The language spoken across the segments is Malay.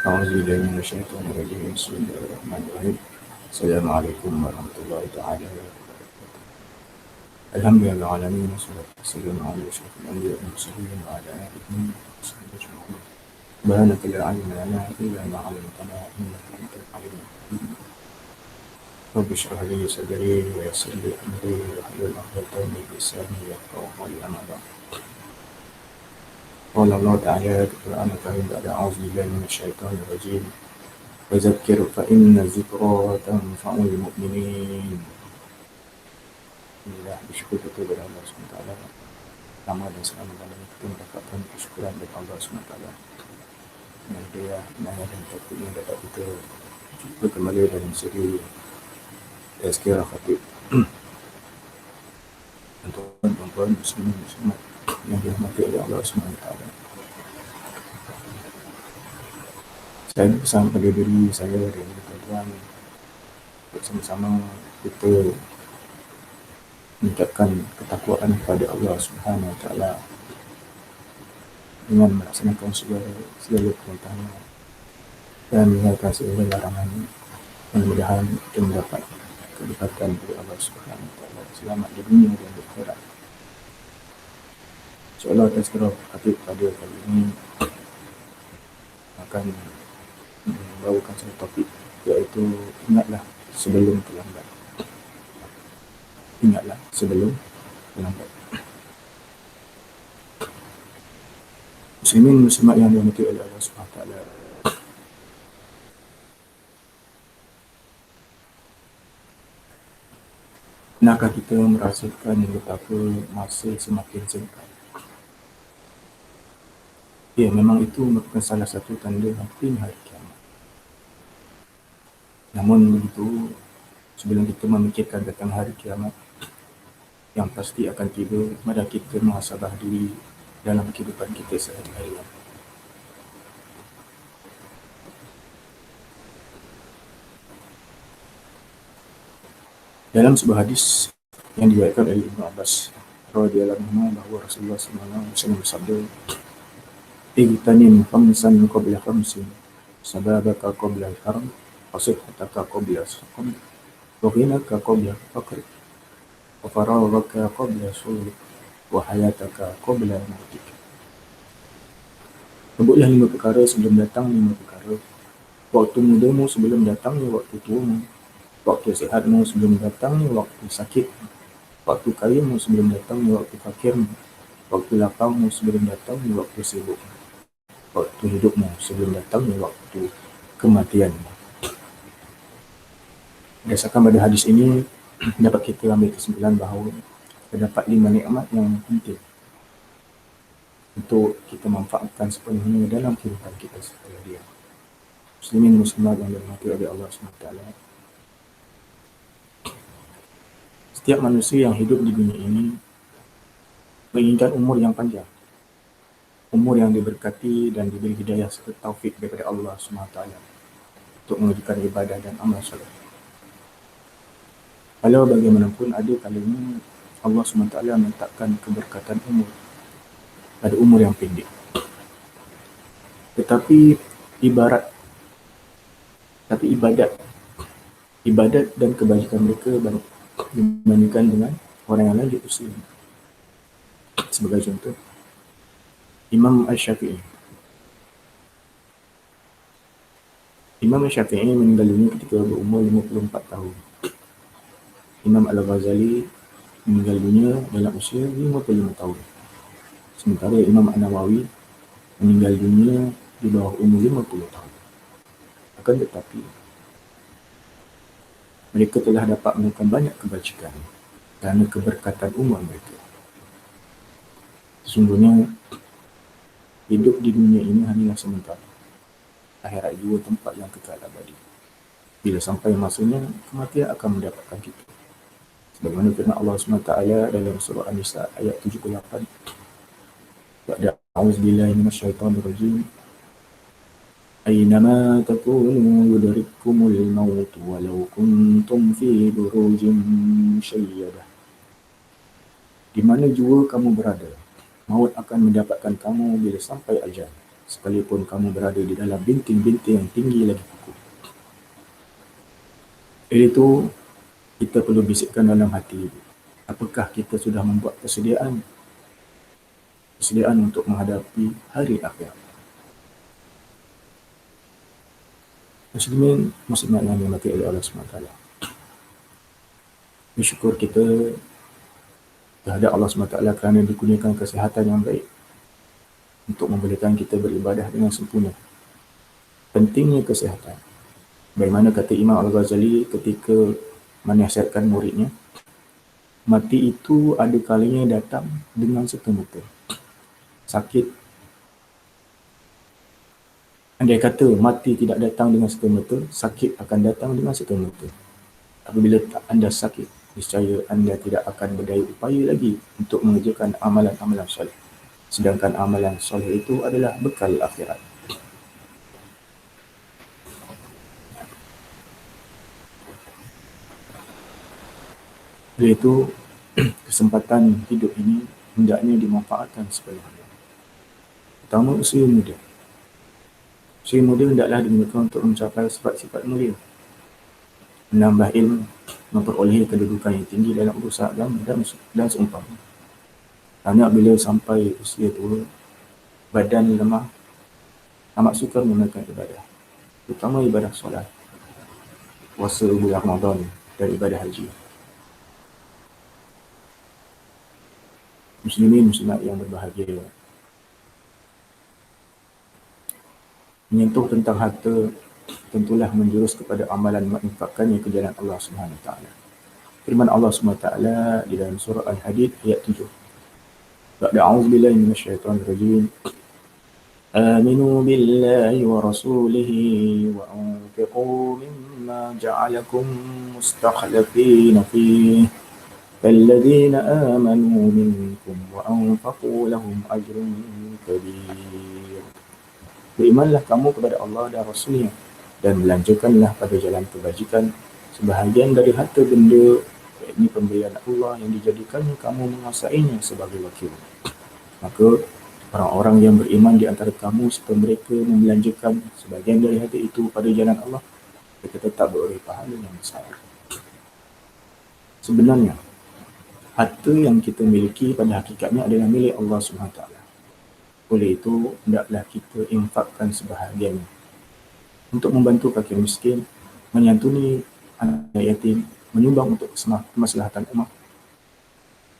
أعوذ بالله من الشيطان الرجيم بسم الله الرحمن الرحيم السلام عليكم ورحمة الله تعالى وبركاته الحمد لله العالمين والصلاة والسلام على أشرف الأنبياء والمرسلين وعلى آله وصحبه أجمعين سبحانك لا علم لنا إلا ما علمتنا إنك أنت العليم الحكيم رب اشرح لي صدري ويسر لي أمري واحلل عقدة من لساني يفقهوا قولي أما بعد قال الله تعالى في القرآن الكريم بعد أعوذ بالله من الشيطان الرجيم وذكر فإن الذكرى تنفع المؤمنين. Inilah bersyukur kita kepada Allah SWT. Lama dan selama-lamanya kita mendapatkan kesyukuran dari Allah SWT. Dan dia naya dan takutnya dapat kita jumpa kembali dalam seri Tazkirah Khatib. Tuan-tuan, muslimin, muslimat yang dirahmati oleh Allah SWT. Saya pesan pada diri saya dan tuan-tuan untuk sama-sama kita meningkatkan ketakwaan kepada Allah Subhanahu Wa Taala dengan melaksanakan segala perintahnya dan meninggalkan segala larangannya. Mudah-mudahan kita mendapat kedekatan dari Allah Subhanahu Wa Taala selamat di dunia dan di akhirat. InsyaAllah Tazkirah Khatib pada kali ini akan membawakan satu topik, iaitu ingatlah sebelum terlambat. Ingatlah sebelum terlambat. Muslimin muslimat yang dirahmati oleh Allah Subhanahu Wa Taala. Pernahkah kita merasakan betapa masa semakin singkat? Ya, memang itu merupakan salah satu tanda hampir hari kiamat. Namun begitu, sebelum kita memikirkan tentang hari kiamat yang pasti akan tiba, mari kita muhasabah diri dalam kehidupan kita sehari-hari. Dalam sebuah hadis yang diriwayatkan oleh Ibnu Abbas radhiyallahu anhu bahawa Rasulullah SAW bersabda, "Igtanim khamsan qabla khamsin, sababaka qabla al-haram, wasihhataka qabla as-saqam, wa ghinaka qabla al-faqr, wa faraghaka qabla shughlika, wa hayataka qabla mautika." Sebutlah 5 perkara sebelum datang 5 perkara. Waktu mudamu sebelum datangnya waktu tuamu. Waktu sihatmu sebelum datangnya waktu sakit. Waktu kayamu sebelum datangnya waktu fakirmu. Waktu lapangmu sebelum datangnya waktu sibuk. Waktu hidupmu sebelum datangnya waktu kematianmu. Berdasarkan pada hadis ini, dapat kita ambil kesimpulan bahawa terdapat 5 nikmat yang penting untuk kita manfaatkan sepenuhnya dalam kehidupan kita sehari-hari. Muslimin muslimat yang dirahmati oleh Allah SWT. Setiap manusia yang hidup di dunia ini menginginkan umur yang panjang, umur yang diberkati dan diberi hidayah serta taufik daripada Allah SWT untuk mengerjakan ibadah dan amal soleh. Walau bagaimanapun, ada kalanya Allah SWT meletakkan keberkatan umur pada umur yang pendek. Tetapi ibadat dan kebajikan mereka dibandingkan dengan orang yang lain di usia. Sebagai contoh, Imam Asy-Syafi'i. Imam Asy-Syafi'i meninggal dunia ketika berumur 54 tahun. Imam Al-Ghazali meninggal dunia dalam usia 55 tahun. Sementara Imam An-Nawawi meninggal dunia di bawah umur 50 tahun. Akan tetapi, mereka telah dapat melakukan banyak kebajikan kerana keberkatan umur mereka. Sesungguhnya, hidup di dunia ini hanyalah sementara. Akhirat jua tempat yang kekal abadi. Bila sampai masanya, kematian akan mendapatkan kita. Sebagaimana firman Allah SWT dalam surah An-Nisa ayat 78. Ba'da a'udzubillahi minasyaitonir rajim. Aynama takunu yudrikkumul maut walau kuntum fi burujin musyayyadah. Di mana jua kamu berada, maut akan mendapatkan kamu bila sampai ajal, sekalipun kamu berada di dalam binting-binting yang tinggi lagi kukuh. Itu kita perlu bisikkan dalam hati, apakah kita sudah membuat persediaan untuk menghadapi hari akhir. Muslimin, muslimat yang dimati oleh Allah SWT, bersyukur kita terhadap Allah SWT kerana dikurniakan kesihatan yang baik untuk membolehkan kita beribadah dengan sempurna. Pentingnya kesihatan. Bagaimana kata Imam Al-Ghazali ketika menasihatkan muridnya, mati itu ada kalanya datang dengan serta-merta. Sakit, andai kata mati tidak datang dengan serta-merta, sakit akan datang dengan serta-merta. Apabila anda sakit, niscaya anda tidak akan berdaya upaya lagi untuk mengerjakan amalan-amalan soleh. Sedangkan amalan soleh itu adalah bekal akhirat. Oleh itu, kesempatan hidup ini hendaknya dimanfaatkan sepenuhnya. Pertama, usia muda. Usia muda hendaklah digunakan untuk mencapai sifat-sifat mulia, menambah ilmu, memperolehi kedudukan yang tinggi dalam urusan agama dan seumpama. Kerana bila sampai usia tua, badan lemah, amat sukar menunaikan ibadah, terutama ibadah solat, puasa bulan Ramadan dan ibadah haji. Muslimin muslimat yang berbahagia, menyentuh tentang harta tentulah menjurus kepada amalan menginfakkannya ke jalan Allah Subhanahu Wa Taala. Firman Allah Subhanahu Wa Taala di dalam surah Al-Hadid ayat 7. Ba'da a'udzubillahi minasyaitonir rajim. Aminu billahi wa rasulihi wa anfiqu mimma ja'alakum mustakhlifina fihi. فالذين آمنوا منكم وأنفقوا لهم أجر كبير. Berimanlah kamu kepada Allah dan Rasulnya dan belanjakanlah pada jalan kebajikan sebahagian dari harta benda, yakni pemberian Allah yang dijadikannya kamu menguasainya sebagai wakil. Maka orang-orang yang beriman di antara kamu serta mereka membelanjakan sebahagian dari harta itu pada jalan Allah, mereka tetap beroleh pahala yang besar. Sebenarnya harta yang kita miliki pada hakikatnya adalah milik Allah SWT. Oleh itu, hendaklah kita infakkan sebahagian untuk membantu fakir miskin, menyantuni anak yatim, menyumbang untuk kemaslahatan umat.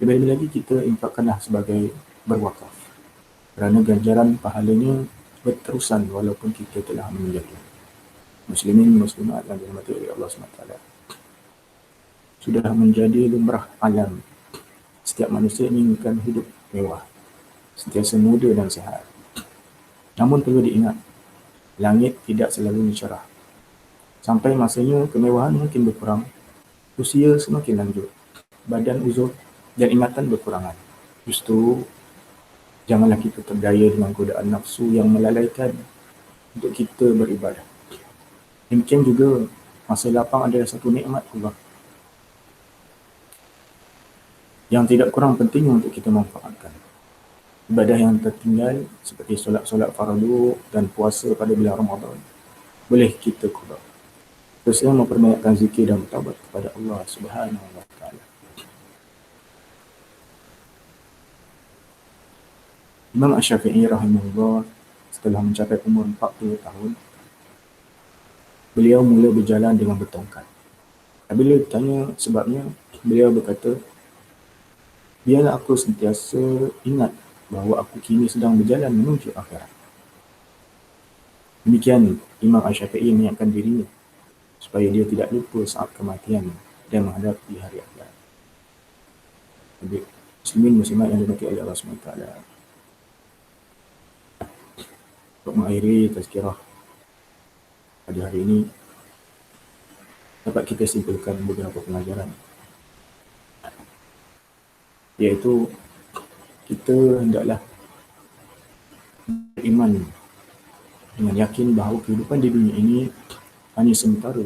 Lebih lagi kita infakkanlah sebagai berwakaf, kerana ganjaran pahalanya berterusan walaupun kita telah meninggal. Muslimin muslimat yang dirahmati oleh Allah SWT, sudah menjadi lumrah alam. Setiap manusia inginkan hidup mewah, sentiasa muda dan sihat. Namun perlu diingat, langit tidak selalu mencerah. Sampai masanya kemewahan mungkin berkurang, usia semakin lanjut, badan uzur dan ingatan berkurangan. Justru janganlah kita terdaya dengan godaan nafsu yang melalaikan untuk kita beribadah. Demikian juga masa lapang adalah satu nikmat Allah yang tidak kurang penting untuk kita manfaatkan. Ibadah yang tertinggal seperti solat-solat fardu dan puasa pada bulan Ramadan boleh kita qada. Teruslah memperbanyakkan zikir dan bertaubat kepada Allah Subhanahu Wa Taala. Imam Asy-Syafi'i rahimahullah setelah mencapai umur 40 tahun, beliau mula berjalan dengan bertongkat. Apabila ditanya sebabnya, beliau berkata, biarlah aku sentiasa ingat bahawa aku kini sedang berjalan menuju akhirat. Demikian Imam Asy-Syafi'i mengingatkan dirinya supaya dia tidak lupa saat kematian dan menghadapi hari akhirat. Jadi, muslimin muslimat yang dirahmati oleh Allah SWT, untuk mengakhiri tazkirah pada hari ini, dapat kita simpulkan beberapa pelajaran, iaitu kita hendaklah beriman dengan yakin bahawa kehidupan di dunia ini hanya sementara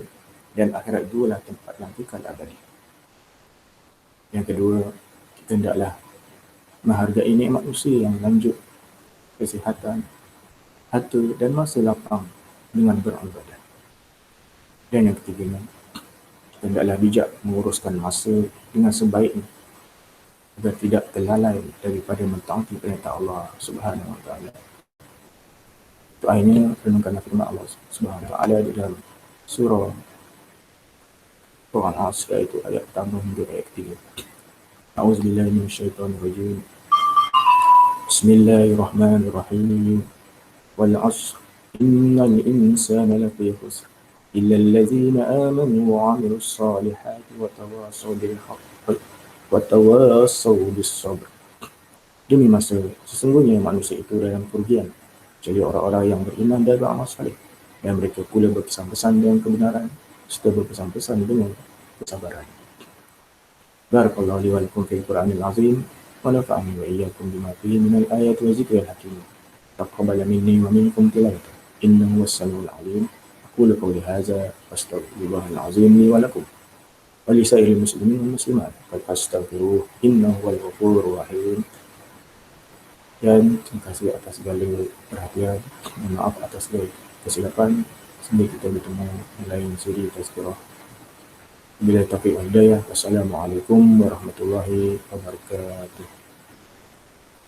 dan akhirat itu adalah tempat yang kekal abadi. Yang kedua, kita hendaklah menghargai nikmat usia yang lanjut, kesihatan, harta dan masa lapang dengan beribadah. Dan yang ketiganya, hendaklah bijak menguruskan masa dengan sebaiknya agar tidak terlalai daripada mentaati perintah Allah Subhanahu Wa Taala. Itu akhirnya renungkan firman Allah Subhanahu Wa Taala di dalam surah Al-Asr, iaitu ayat pertama hingga ayat ketiga. A'udzubillahi minasyaitonirrajim. Bismillahirrahmanirrahim. Wal 'ashr innal insana lafi khusr illa allazina amanu wa 'amilus salihati wa tawassaw bil haqqi wa tawassaw bis sabr. Demi masa, sesungguhnya manusia itu dalam kerugian, kecuali orang-orang yang beriman dan beramal saleh, dan mereka pula berpesan-pesan dengan kebenaran serta berpesan-pesan dengan kesabaran. Barakallahu li wa lakum fil Qur'anil azim wa nafa'ani wa iyyakum bima fihi minal ayati wa zikril hakim. Taqabbal minni wa minkum tilawatan innahu was-sami'ul 'alim. Aqulu qawli hadza wastaghfirullahal azim li wa lakum wa li sa'iril muslimin wal muslimat fastaghfiruhu innahu huwal ghafurur rahim. Dan terima kasih atas segala perhatian, maaf atas segala kesilapan. Sampai kita bertemu di lain siri Tazkirah. Bila taufiq wal hidayah. Wassalamualaikum warahmatullahi wabarakatuh.